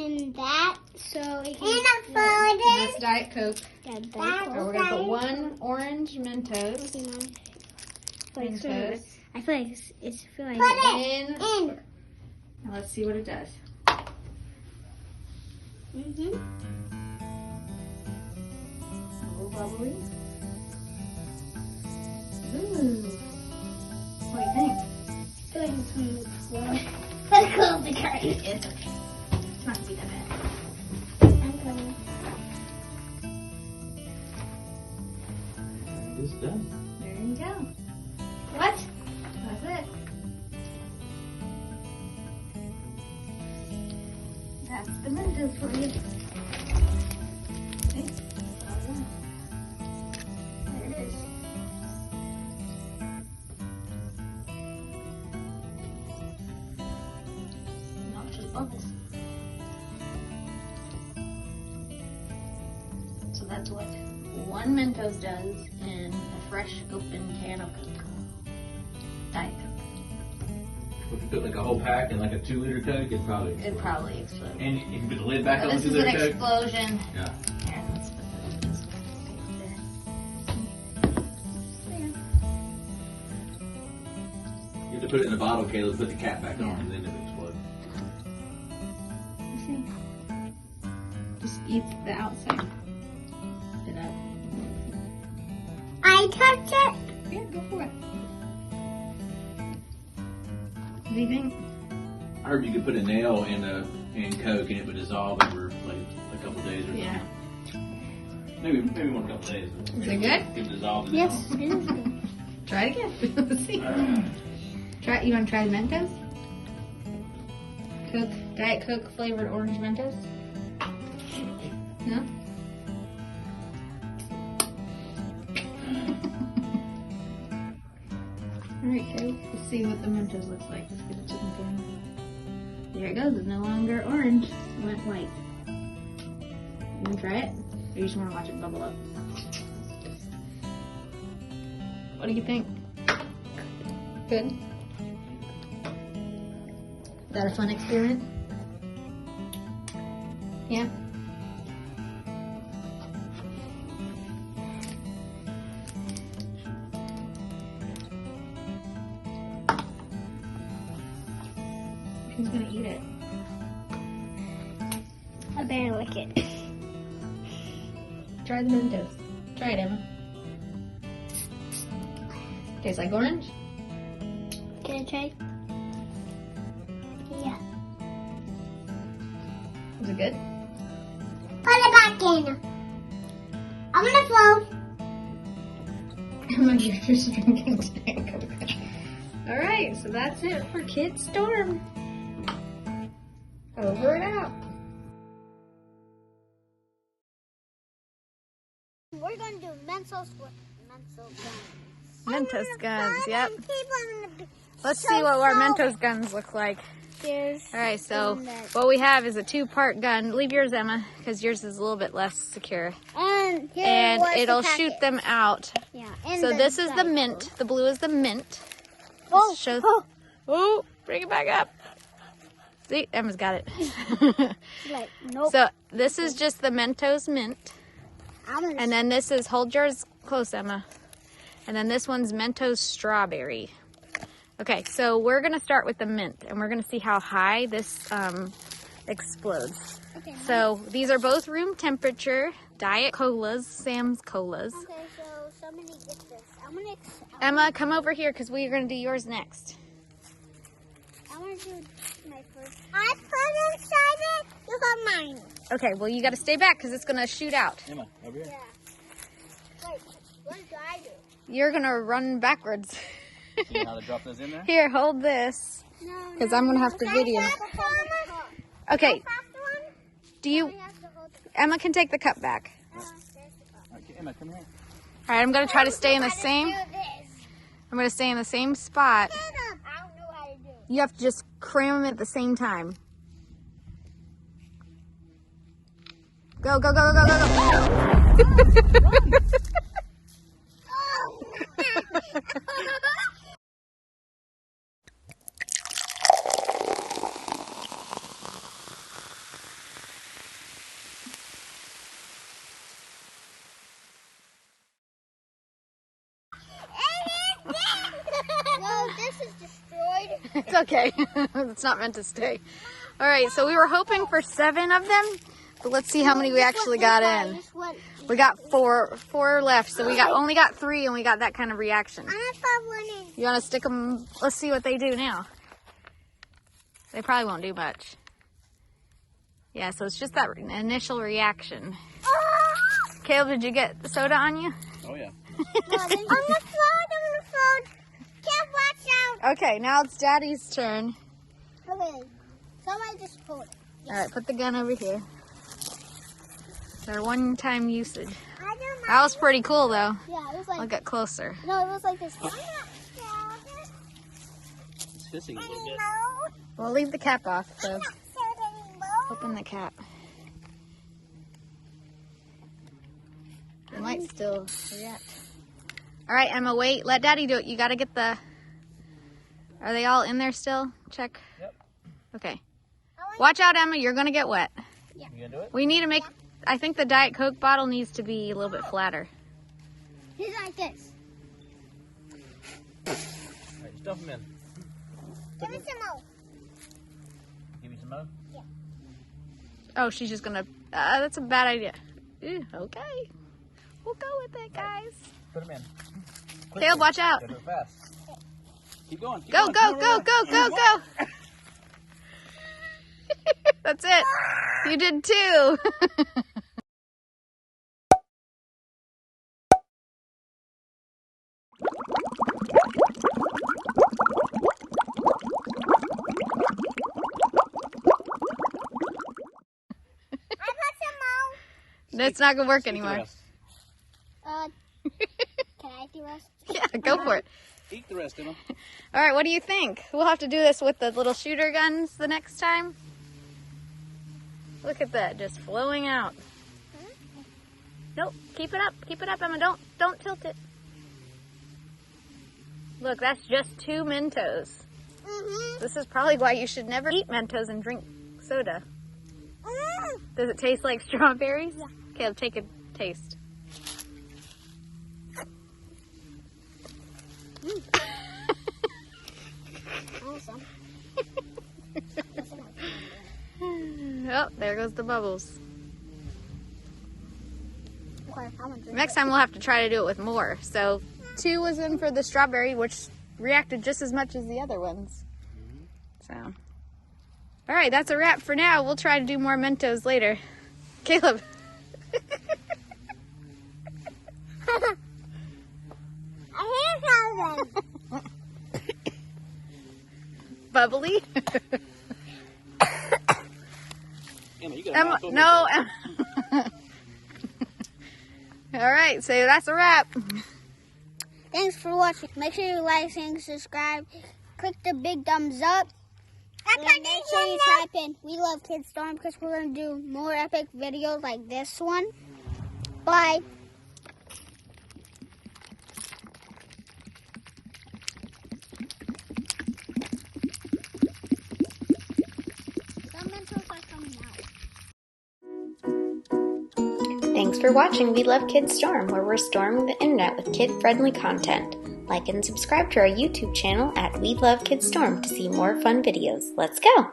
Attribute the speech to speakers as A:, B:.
A: and that, so it can...
B: And a
C: That's Diet Coke.
A: Yeah,
C: So we're gonna put one orange Mentos. Mentos.
A: I feel like it's
B: Put it
C: In.
B: in.
C: Now let's see what it does.
A: Mm-hmm.
C: A little bubbly. Ooh. What do you think?
A: I feel like it's going to explode. Let's close the curtain.
C: It's okay. It's not gonna be that bad.
A: I'm coming.
D: It's done.
C: There you go.
A: What?
C: That's it. That's the Mentos for you. See? There it is. Not just bubbles. So that's what one Mentos does in a fresh open can of Coke. Diet Coke.
D: If you put like a whole pack in like a 2-liter Coke, it'd probably explode.
C: It'd probably explode.
D: And you can put the lid back
C: So
D: on
C: this
D: the
C: is an
D: 2-liter Coke.
C: explosion.
D: Yeah.
C: Here, let's put this. There.
D: You have to put it in a bottle, Caleb, put the cap back on,
C: Yeah.
D: and then it'll explode.
C: You see? Just eat the outside. Spit up.
B: I touch it.
C: Yeah, go for it. What do you think?
D: I heard you could put a nail in Coke and it would dissolve over like a couple days or something.
C: Yeah.
D: Maybe one couple days.
C: Is it good?
D: It could dissolve the
A: Yes, it is good.
C: Try it again. Let's see. Try. You want to try the Mentos? Coke, Diet Coke flavored orange Mentos. No. All right, Caleb. Let's see what the Mentos looks like. Let's get a chicken can. There it goes. It's no longer orange. It went white. You want to try it? Or you just want to watch it bubble up? What do you think? Good? Is that a fun experiment? Yeah? Who's gonna eat it?
A: I better lick it.
C: Try the Mentos. Try it, Emma. Tastes like orange?
A: Can I try? Yeah.
C: Is it good?
B: Put it back in. I'm gonna float.
C: Emma, you're just drinking Diet Coke. Alright, so that's it for Kid Storm. Over and out.
A: We're going to do Mentos with Mentos guns.
C: Mentos guns, yep.
B: Keep on the
C: Let's see what our Mentos guns look like.
A: There's
C: Alright, so
A: one that-
C: what we have is a 2-part gun. Leave yours, Emma, because yours is a little bit less secure.
A: And here
C: And
A: was the
C: it'll
A: packet.
C: shoot them out.
A: Yeah. And
C: So
A: the
C: this is the
A: Diet
C: mint.
A: Coke.
C: The blue is the mint.
A: Oh,
C: This shows.
A: oh.
C: Oh, bring it back up. See, Emma's got it.
A: Like, nope.
C: So this is just the Mentos mint.
A: I'm gonna
C: And then this is, hold yours close, Emma. And then this one's Mentos strawberry. Okay, so we're gonna start with the mint and we're gonna see how high this explodes.
A: Okay,
C: So these are both room temperature Diet Colas, Sam's Colas.
A: okay, so somebody get this.
C: Emma, come over here because we're gonna do yours next.
A: I want to do my first.
B: I put inside it. You got mine.
C: Okay, well you gotta stay back because it's gonna shoot out.
D: Emma, over here.
A: Yeah. Wait, what do I do?
C: You're gonna run backwards.
D: You know how to drop those in there?
C: Here, hold this.
A: No,
C: Because I'm gonna have to video. Okay, do you, Emma can take the cup back.
D: Okay, Emma, come here.
C: All right, I'm gonna try to stay in the same, I'm gonna stay in the same spot.
A: I don't know how to do it.
C: You have to just cram them at the same time. Go, go, go, go, go, go.
A: is destroyed.
C: It's okay. It's not meant to stay. All right, so we were hoping for 7 of them, but let's see how many we actually got in. We got four left, so we only got 3, and we got that kind of reaction. You want to stick them? Let's see what they do now. They probably won't do much. Yeah, so it's just that initial reaction. Caleb, did you get the soda on you?
D: Oh yeah.
B: On the float. Can't watch out.
C: Okay, now it's Daddy's turn.
A: Okay, somebody just pulled it.
C: All right, put the gun over here. Their one-time usage.
B: I don't know.
C: That was pretty cool, though.
A: Yeah, it was
C: I'll
A: like,
C: get closer.
A: no, it was like this.
D: It's hissing a little bit.
C: We'll leave the cap off, so open the cap. It might still react. All right, Emma, wait. Let Daddy do it. You got to get the... Are they all in there still? Check.
D: Yep.
C: Okay. Watch out, Emma. You're going to get wet.
D: You gonna do it?
C: We need to make... I think the Diet Coke bottle needs to be a little bit flatter.
A: He's like this.
D: All right, stuff them in.
B: Give me some more.
D: Give me some more.
C: Oh, she's just going to... that's a bad idea. Ooh, okay. We'll go with it, guys.
D: Put them in.
C: Caleb, watch out.
D: Gotta do it fast. Keep going. Keep
C: Go,
D: going.
C: go,
D: Come on,
C: go,
D: run.
C: go, go, go. That's it. You did 2. It's not going to work
D: Eat the
C: anymore.
D: rest.
A: Can I do this?
C: Yeah, go for it.
D: Eat the rest, Emma.
C: All right, what do you think? We'll have to do this with the little shooter guns the next time. Look at that, just flowing out. Nope, keep it up, Emma. Don't tilt it. Look, that's just 2 Mentos. This is probably why you should never eat Mentos and drink soda. Does it taste like strawberries? Yeah. Caleb, take a taste.
A: Awesome.
C: Oh, there goes the bubbles.
A: Okay, I'm gonna drink
C: Next time we'll have to try to do it with more. So 2 was in for the strawberry, which reacted just as much as the other ones. So, all right, that's a wrap for now. We'll try to do more Mentos later. Caleb.
B: I hear something.
C: Bubbly.
D: Emma, you got
C: Emma, no. Emma. All right, so that's a wrap.
A: Thanks for watching. Make sure you like and subscribe. Click the big thumbs up. And make sure you type in "We Love Kids Storm" because we're going to do more epic videos like this one. Bye. Some Mentos are coming out.
C: Thanks for watching We Love Kids Storm, where we're storming the internet with kid-friendly content. Like and subscribe to our YouTube channel at We Love Kids Storm to see more fun videos. Let's go!